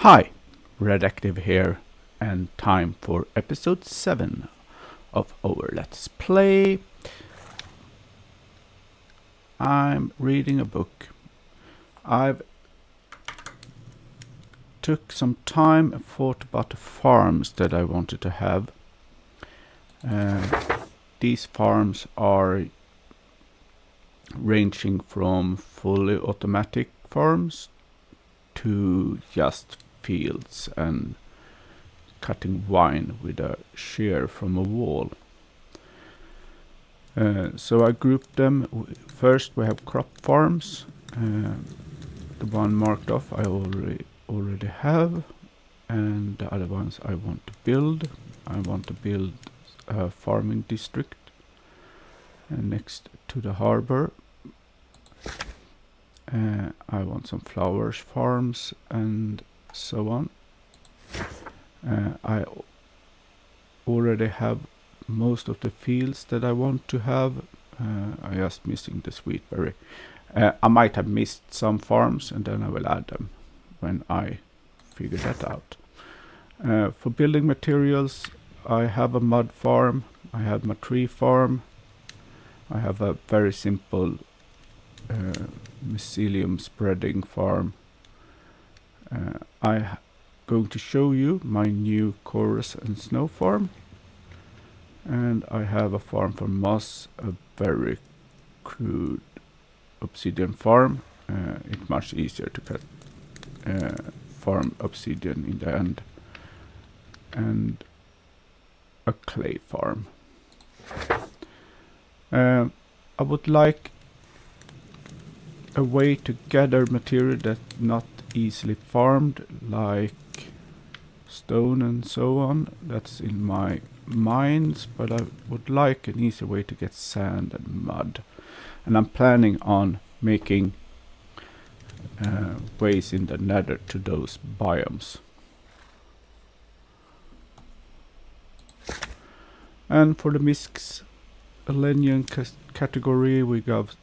Hi, Redactive here, and time for episode 7 of our Let's Play. I'm reading a book. I've took some time and thought about the farms that I wanted to have. These farms are ranging from fully automatic farms to just fields and cutting wine with a shear from a wall. So I grouped them. First we have crop farms. The one marked off I already have, and the other ones I want to build. I want to build a farming district next to the harbor. I want some flowers farms and so on. I already have most of the fields that I want to have. I'm just missing the sweetberry. I might have missed some farms, and then I will add them when I figure that out. For building materials, I have a mud farm, I have my tree farm, I have a very simple mycelium spreading farm. I'm going to show you my new chorus and snow farm, and I have a farm for moss, a very crude obsidian farm. It's much easier to cut farm obsidian in the end, and a clay farm. I would like a way to gather material that's not easily farmed, like stone and so on. That's in my mines, but I would like an easy way to get sand and mud. And I'm planning on making ways in the nether to those biomes. And for the miscellaneous category, we got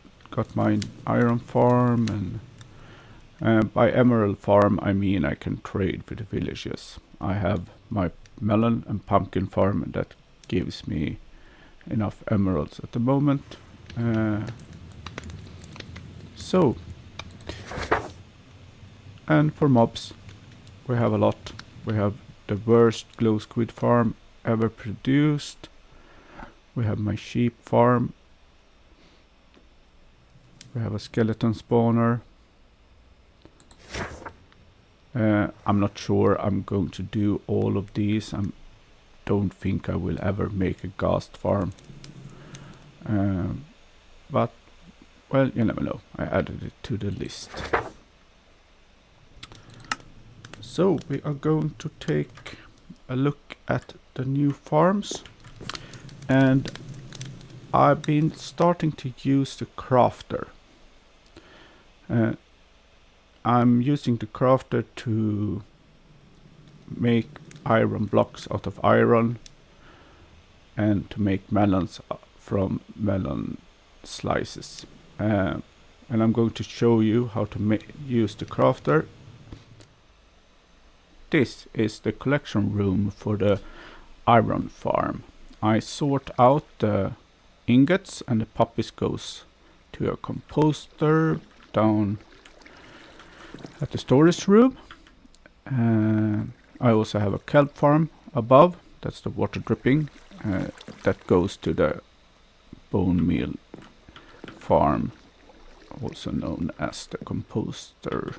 my iron farm, and by emerald farm I mean I can trade with the villagers. I have my melon and pumpkin farm, and that gives me enough emeralds at the moment. And for mobs, we have a lot. We have the worst glow squid farm ever produced. We have my sheep farm. We have a skeleton spawner. I'm not sure I'm going to do all of these. I don't think I will ever make a ghast farm. But, well, you never know. I added it to the list. So we are going to take a look at the new farms. And I've been starting to use the crafter. I'm using the crafter to make iron blocks out of iron, and to make melons from melon slices. And I'm going to show you how to use the crafter. This is the collection room for the iron farm. I sort out the ingots, and the puppies goes to a composter down at the storage room. I also have a kelp farm above. That's the water dripping. That goes to the bone meal farm, also known as the composter.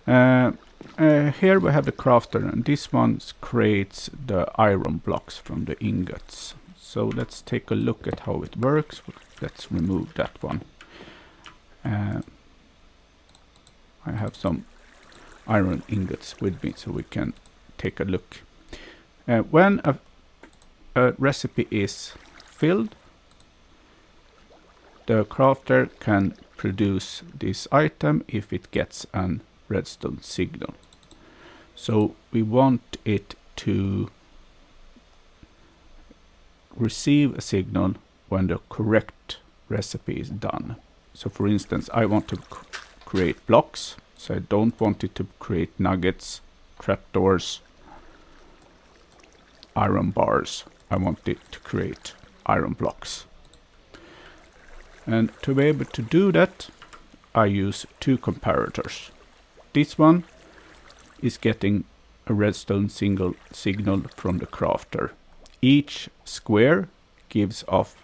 Here we have the crafter, and this one creates the iron blocks from the ingots. So let's take a look at how it works. Let's remove that one. I have some iron ingots with me, so we can take a look. When a recipe is filled, the crafter can produce this item if it gets an redstone signal. So we want it to receive a signal when the correct recipe is done. So for instance, I want to create blocks. So I don't want it to create nuggets, trapdoors, iron bars. I want it to create iron blocks. And to be able to do that, I use two comparators. This one is getting a redstone signal from the crafter. Each square gives off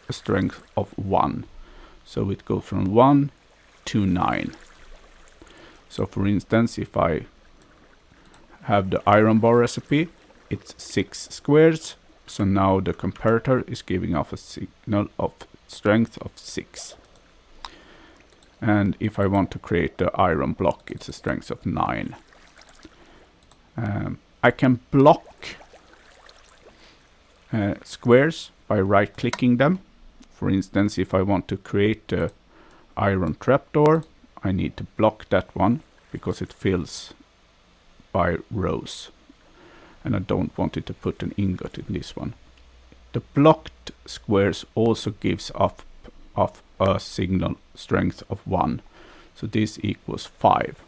a strength of 1. So it goes from 1 to 9. So for instance, if I have the iron bar recipe, it's 6 squares. So now the comparator is giving off a signal of strength of 6. And if I want to create the iron block, it's a strength of 9. I can block squares by right-clicking them. For instance, if I want to create the iron trapdoor, I need to block that one because it fills by rows. And I don't want it to put an ingot in this one. The blocked squares also gives off a signal strength of 1. So this equals 5.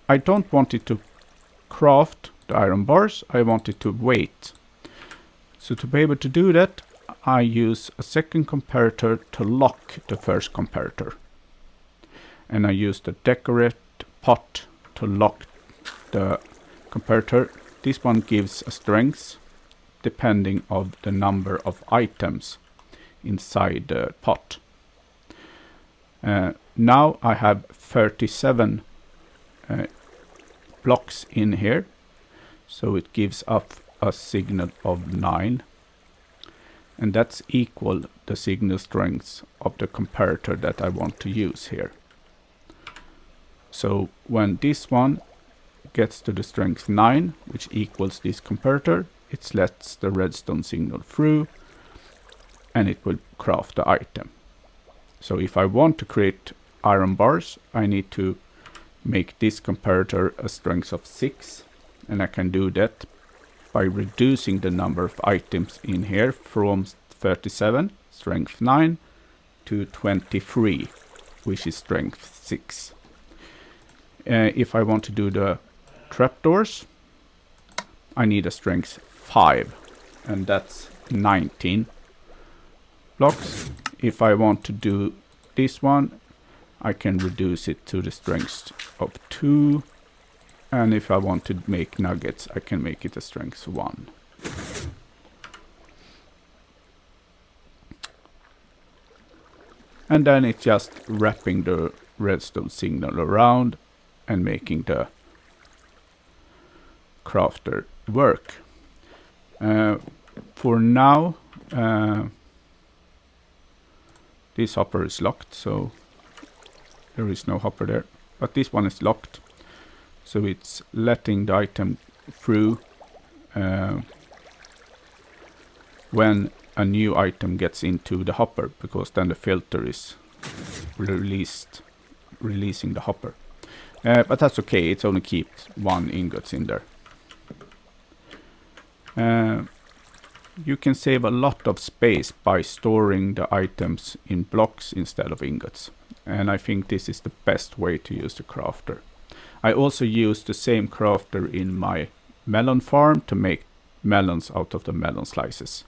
I don't want it to craft the iron bars. I want it to wait. So to be able to do that, I use a second comparator to lock the first comparator. And I use the decorate pot to lock the comparator. This one gives a strength depending on the number of items inside the pot. Now I have 37 blocks in here, so it gives up a signal of 9, and that's equal the signal strength of the comparator that I want to use here. So when this one gets to the strength 9, which equals this comparator, it lets the redstone signal through and it will craft the item. So if I want to create iron bars, I need to make this comparator a strength of 6, and I can do that by reducing the number of items in here from 37, strength 9, to 23, which is strength 6. If I want to do the trapdoors, I need a strength 5, and that's 19 blocks. If I want to do this one, I can reduce it to the strength of 2, and if I want to make nuggets, I can make it a strength 1. And then it's just wrapping the redstone signal around and making the crafter work. For now, this hopper is locked, so there is no hopper there. But this one is locked, so it's letting the item through when a new item gets into the hopper, because then the filter is releasing the hopper. But that's okay, it only keeps 1 ingot in there. You can save a lot of space by storing the items in blocks instead of ingots. And I think this is the best way to use the crafter. I also use the same crafter in my melon farm to make melons out of the melon slices.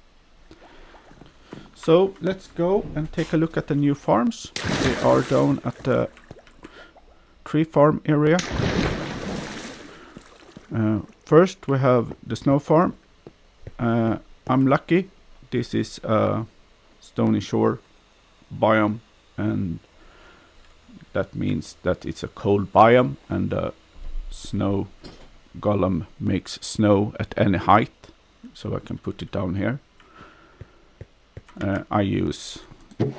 So let's go and take a look at the new farms. They are down at the tree farm area. First we have the snow farm. I'm lucky. This is a stony shore biome, and that means that it's a cold biome, and the snow golem makes snow at any height, so I can put it down here. I use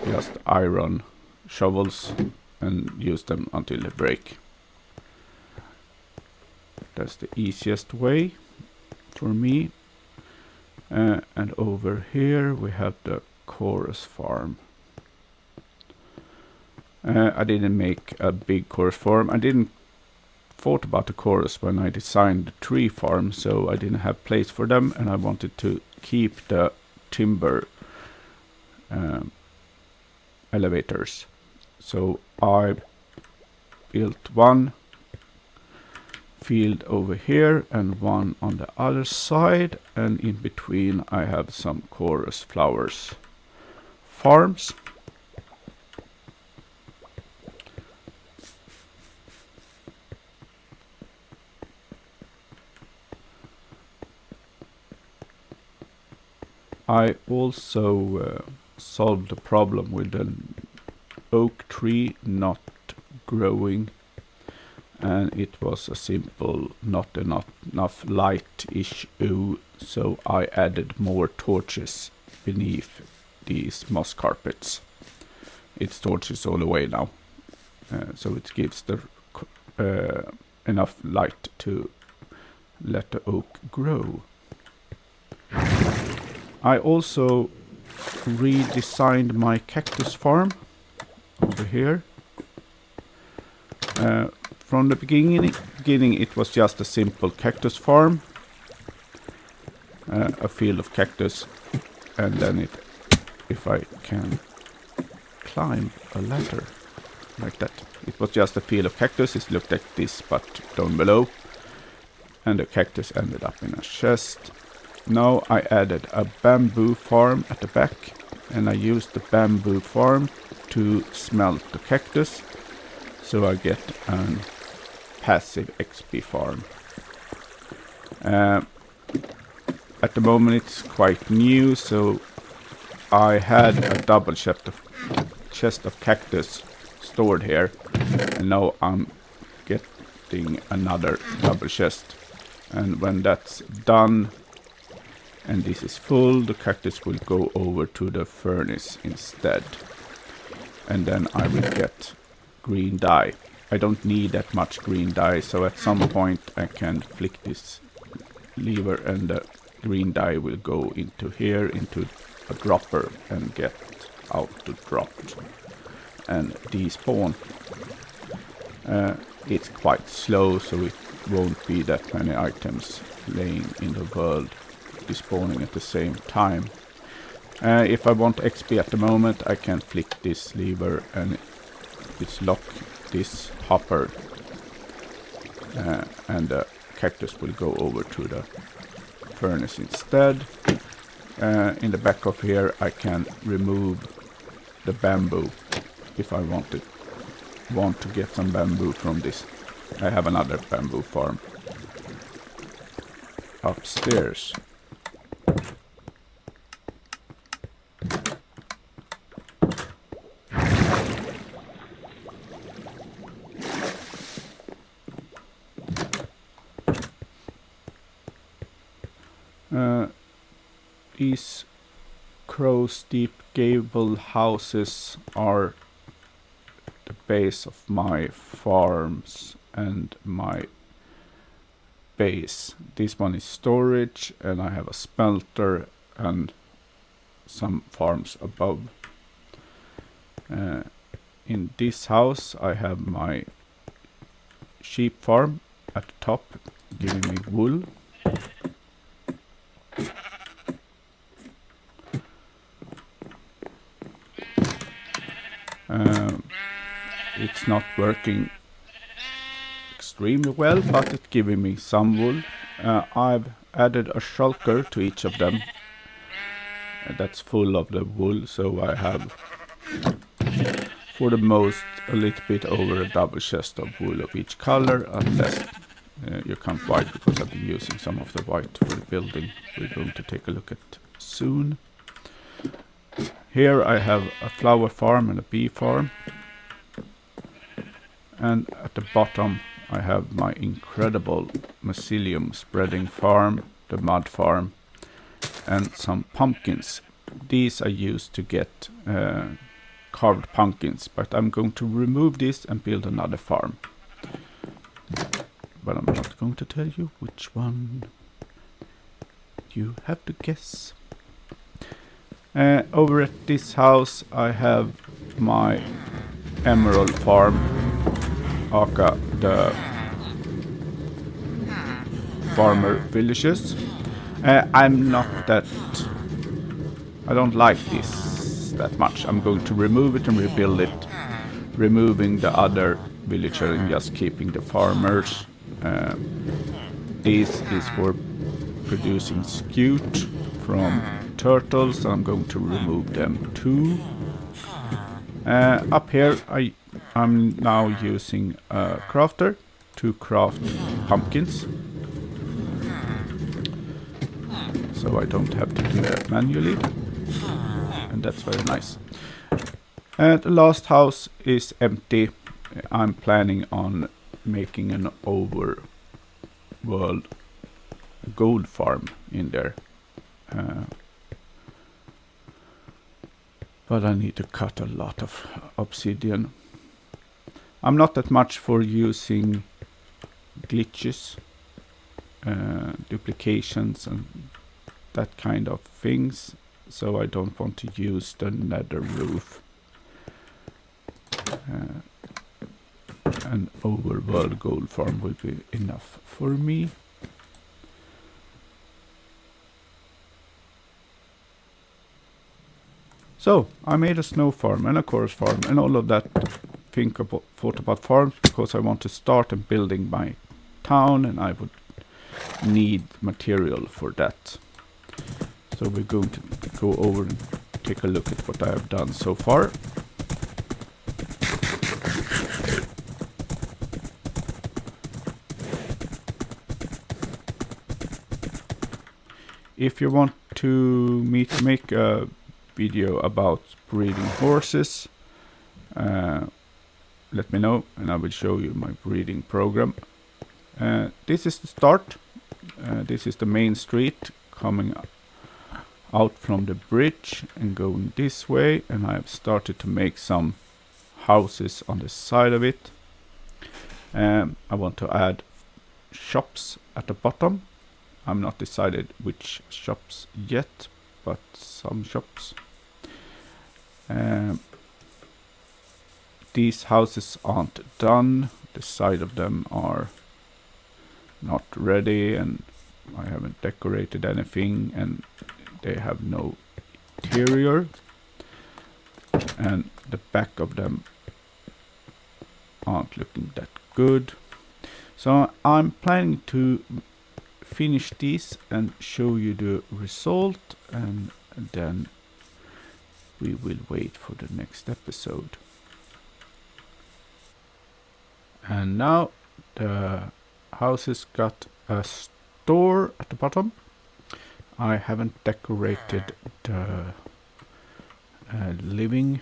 just iron shovels and use them until they break. That's the easiest way for me. And over here we have the chorus farm. I didn't make a big chorus farm. I didn't thought about the chorus when I designed the tree farm, so I didn't have place for them, and I wanted to keep the timber elevators. So I built one field over here and one on the other side, and in between I have some chorus flowers farms. I also solved the problem with an oak tree not growing, and it was a simple not enough light issue, so I added more torches beneath these moss carpets. It's torches all the way now, so it gives the enough light to let the oak grow. I also redesigned my cactus farm over here. From the beginning it was just a simple cactus farm, a field of cactus, and then if I can climb a ladder like that. It was just a field of cactus. It looked like this, but down below, and the cactus ended up in a chest. Now I added a bamboo farm at the back, and I used the bamboo farm to smelt the cactus, so I get a passive XP farm. At the moment it's quite new, so I had a double chest of cactus stored here, and now I'm getting another double chest, and when that's done and this is full, the cactus will go over to the furnace instead, and then I will get green dye. I don't need that much green dye, so at some point I can flick this lever and the green dye will go into here, into a dropper, and get out the dropped and despawn. It's quite slow, so it won't be that many items laying in the world despawning at the same time. If I want XP at the moment, I can flick this lever and it's lock this hopper, and the cactus will go over to the furnace instead. In the back of here I can remove the bamboo if I want to get some bamboo from this. I have another bamboo farm upstairs. These crow steep gable houses are the base of my farms and my base. This one is storage, and I have a smelter and some farms above. In this house I have my sheep farm at the top, giving me wool. It's not working extremely well, but it's giving me some wool. I've added a shulker to each of them. That's full of the wool, so I have, for the most, a little bit over a double chest of wool of each color, unless you count white, because I've been using some of the white for the building we're going to take a look at soon. Here I have a flower farm and a bee farm, and at the bottom I have my incredible mycelium spreading farm, the mud farm, and some pumpkins. These I used to get carved pumpkins, but I'm going to remove this and build another farm. But I'm not going to tell you which one. You have to guess. Over at this house I have my emerald farm, aka the farmer villages. I don't like this that much. I'm going to remove it and rebuild it removing the other villager and just keeping the farmers. This is for producing scute from turtles. I'm going to remove them too. Up here I'm now using a crafter to craft pumpkins, so I don't have to do that manually, and that's very nice. And the last house is empty. I'm planning on making an overworld gold farm in there. But I need to cut a lot of obsidian. I'm not that much for using glitches, duplications and that kind of things, so I don't want to use the nether roof. An overworld gold farm will be enough for me. So I made a snow farm and a chorus farm and all of that. Thought about farms because I want to start building my town, and I would need material for that. So we're going to go over and take a look at what I have done so far. If you want me to make a video about breeding horses, let me know and I will show you my breeding program. This is the start. This is the main street coming out from the bridge and going this way, and I have started to make some houses on the side of it. I want to add shops at the bottom. I'm not decided which shops yet, but some shops. These houses aren't done. The side of them are not ready, and I haven't decorated anything, and they have no interior, and the back of them aren't looking that good. So I'm planning to finish these and show you the result, and then we will wait for the next episode. And now the houses got a store at the bottom. I haven't decorated the living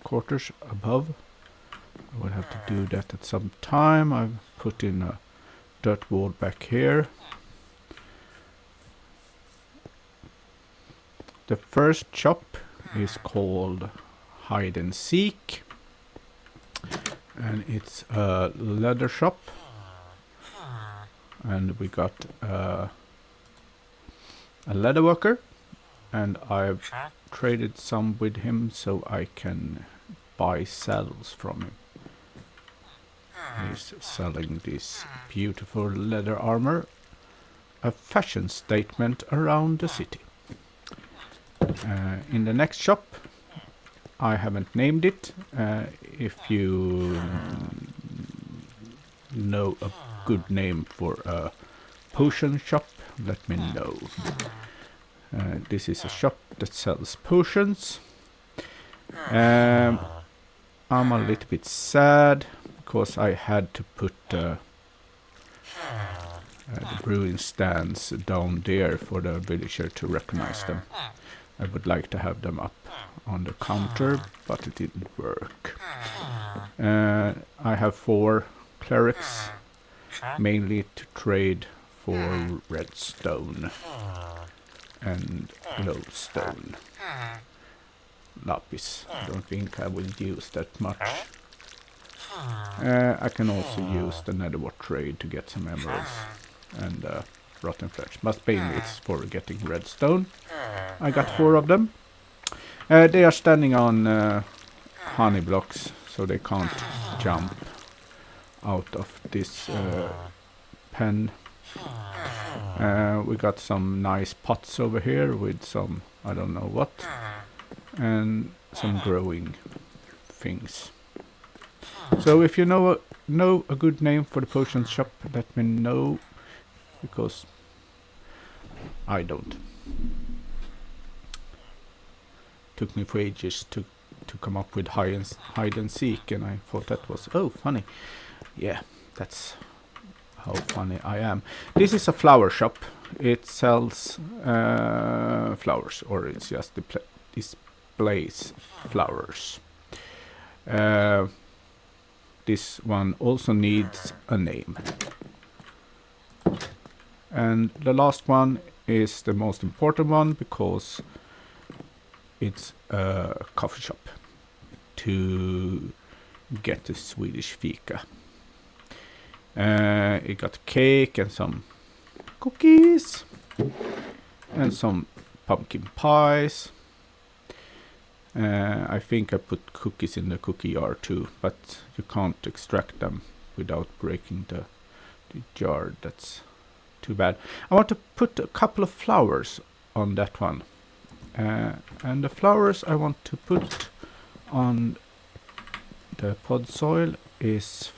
quarters above. I will have to do that at some time. I've put in a dirt wall back here. The first shop is called Hide and Seek, and it's a leather shop, and we got a leather worker, and I've traded some with him so I can buy saddles from him. He's selling this beautiful leather armor, a fashion statement around the city. In the next shop, I haven't named it. If you know a good name for a potion shop, let me know. This is a shop that sells potions. I'm a little bit sad because I had to put the brewing stands down there for the villager to recognize them. I would like to have them up on the counter, but it didn't work. I have 4 clerics, mainly to trade for redstone and lodestone. Lapis, I don't think I will use that much. I can also use the netherwort trade to get some emeralds and rotten flesh, but mainly it's for getting redstone. I got 4 of them. They are standing on honey blocks, so they can't jump out of this pen. We got some nice pots over here with some, I don't know what, and some growing things. So if you know a good name for the potion shop, let me know, because I don't. Took me for ages to come up with hide and seek, and I thought that was funny. Yeah, that's how funny I am. This is a flower shop. It sells flowers, or it's just displays flowers. This one also needs a name. And the last one is the most important one, because it's a coffee shop to get the Swedish fika. It got cake and some cookies and some pumpkin pies. I think I put cookies in the cookie jar too, but you can't extract them without breaking the jar. That's too bad. I want to put a couple of flowers on that one. And the flowers I want to put on the pod soil is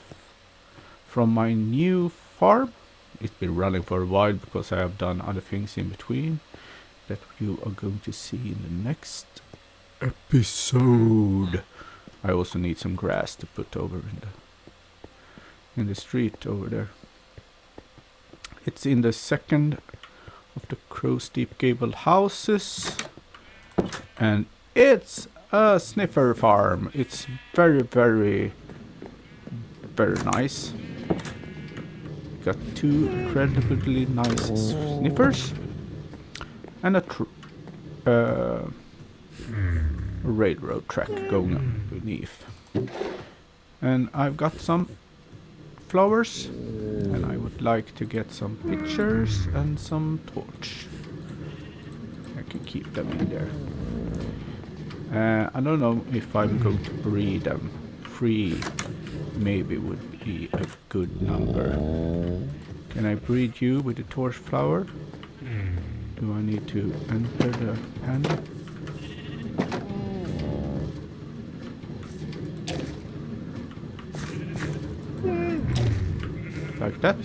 from my new farm. It's been running for a while because I have done other things in between that you are going to see in the next episode. I also need some grass to put over in the street over there. It's in the second of the Crow Steep Gable houses, and it's a sniffer farm. It's very, very, very nice. Got two incredibly nice sniffers and a railroad track going beneath. And I've got some flowers, and I would like to get some pictures and some torch. I can keep them in there. I don't know if I'm going to breed them. 3 maybe would be a good number. Can I breed you with the torch flower? Do I need to enter the panel? Like that.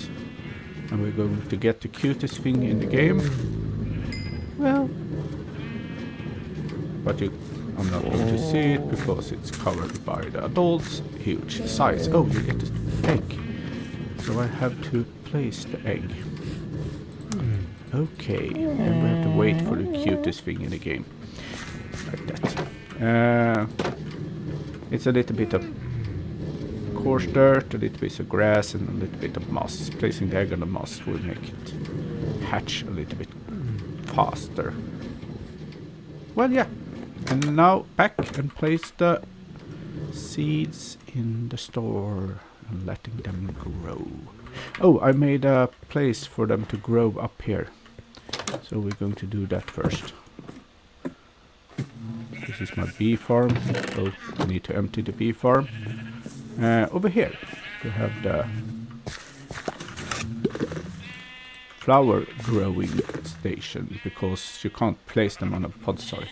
And we're going to get the cutest thing in the game. Well, but I'm not going to see it because it's covered by the adult's huge size. Oh, you get the egg. So I have to place the egg. Okay, and we have to wait for the cutest thing in the game. Like that. It's a little bit of coarse dirt, a little bit of grass, and a little bit of moss. Placing the egg on the moss will make it hatch a little bit faster. Well, yeah. And now back and place the seeds in the store and letting them grow. Oh, I made a place for them to grow up here. So we're going to do that first. This is my bee farm. So I need to empty the bee farm. Over here we have the flower growing station, because you can't place them on a pod soil.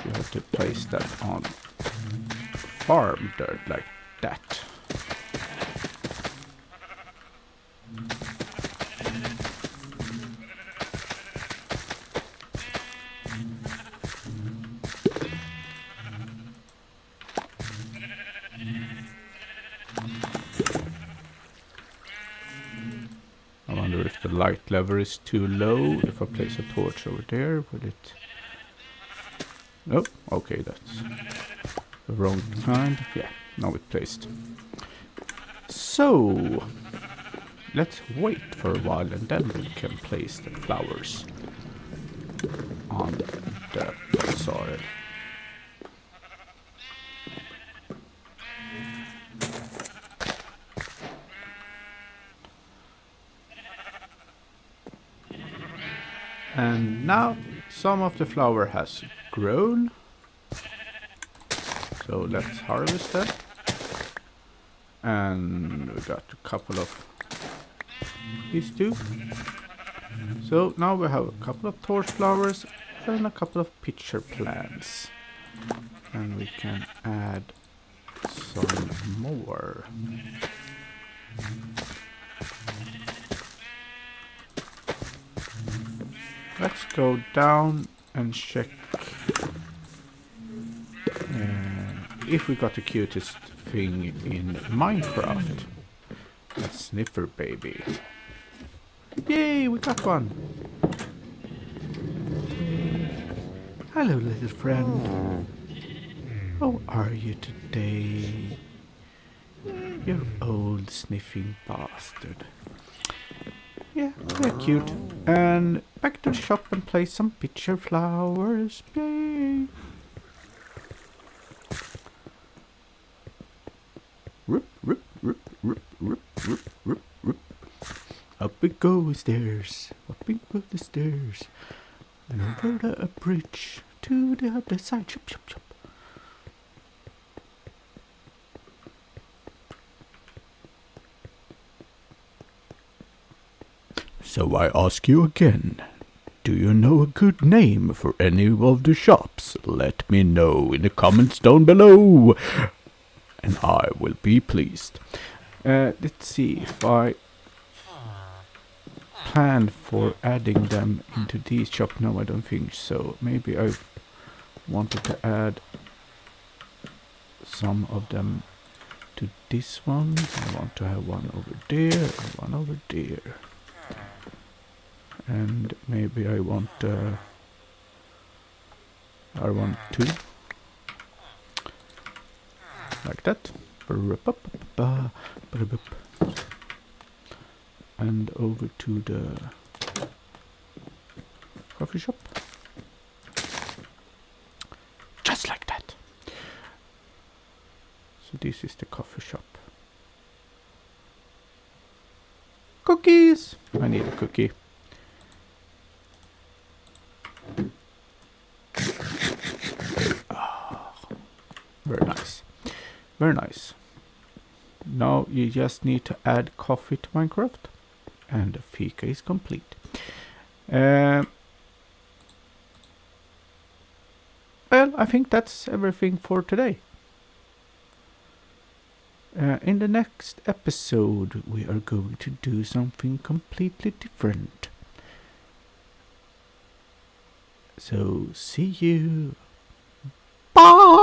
You have to place them on farm dirt like that. I wonder if the light level is too low. If I place a torch over there, will it... Oh, okay, that's the wrong kind. Yeah, now it's placed. So, let's wait for a while and then we can place the flowers on the soil. And now some of the flower has grown. So let's harvest that. And we got a couple of these two. So now we have a couple of torch flowers and a couple of pitcher plants. And we can add some more. Let's go down and check if we got the cutest thing in Minecraft. A sniffer baby. Yay, we got one. Hello, little friend. How are you today? You old sniffing bastard. Yeah, they're cute. And back to the shop and play some picture flowers. Yay! Roop, roop, roop, roop, roop, roop, roop, roop. Up we go the stairs, up we go the stairs, and over the bridge to the other side. Chop, chop, chop. So I ask you again, do you know a good name for any of the shops? Let me know in the comments down below, and I will be pleased. Let's see if I plan for adding them into these shops. No, I don't think so. Maybe I wanted to add some of them to this one. I want to have one over there and one over there. And maybe I want two. Like that. And over to the coffee shop. Just like that. So this is the coffee shop. Cookies! I need a cookie. Very nice. Very nice. Now you just need to add coffee to Minecraft. And the fika is complete. Well, I think that's everything for today. In the next episode, we are going to do something completely different. So, see you. Bye!